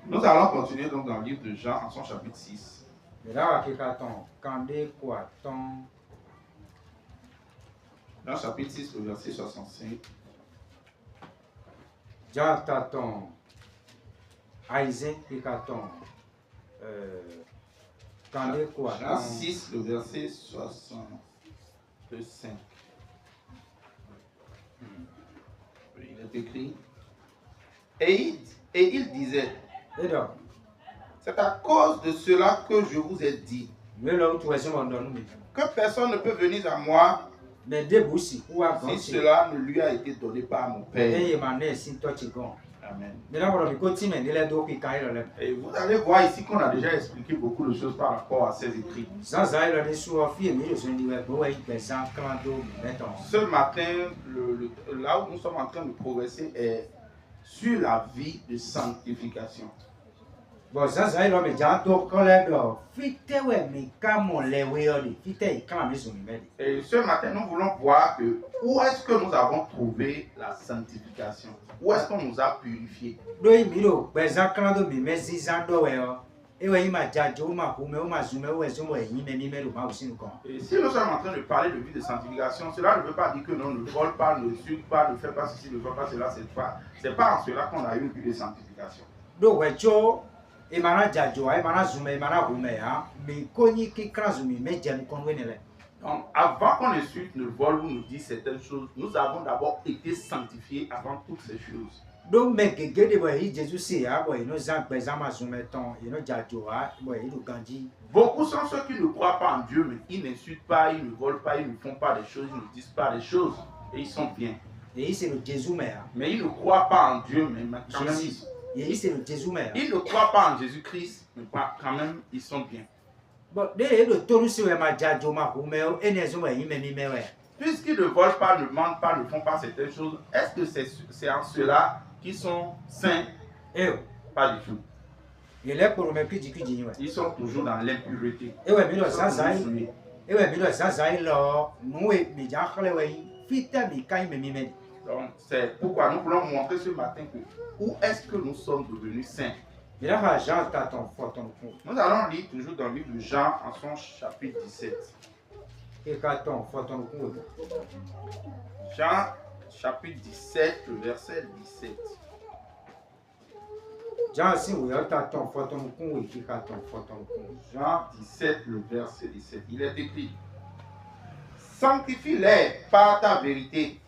Nous allons continuer donc dans le livre de Jean en son chapitre 6. Dans chapitre 6, le verset 65. Jean 6, le verset 65. Il est écrit. Et il disait, c'est à cause de cela que je vous ai dit que personne ne peut venir à moi si cela ne lui a été donné par mon Père. Amen. Et vous allez voir ici qu'on a déjà expliqué beaucoup de choses par rapport à ces écrits. Ce matin, là où nous sommes en train de progresser est sur la vie de sanctification. Et ce matin, nous voulons voir que où est-ce que nous avons trouvé la sanctification? Où est-ce qu'on nous a purifiés? Et si nous sommes en train de parler de vie de sanctification, cela ne veut pas dire que l'on ne vole pas, ne suit pas, ne fait pas ceci, ne fait pas cela. C'est pas en cela qu'on a eu une vie de sanctification. Donc, avant qu'on ne vole ou nous dise certaines choses, nous avons d'abord été sanctifiés avant toutes ces choses. Donc, beaucoup sont ceux qui ne croient pas en Dieu, mais ils n'insultent pas, ils ne volent pas, ils ne font pas des choses, ils ne disent pas des choses, et ils sont bien. Mais ils ne croient pas en Dieu, mais quand même ils ne croient pas en Jésus-Christ, mais quand même ils sont bien. Puisqu'ils ne volent pas, ne mentent pas, ne font pas certaines choses, est-ce que c'est en cela qu'ils sont saints? Pas du tout. Ils sont toujours dans l'impureté. Donc, c'est pourquoi nous voulons montrer ce matin que où est-ce que nous sommes devenus saints. Nous allons lire toujours dans le livre de Jean en son chapitre 17. Jean chapitre 17, le verset 17. Jean 17, le verset 17. Il est écrit: sanctifie-les par ta vérité.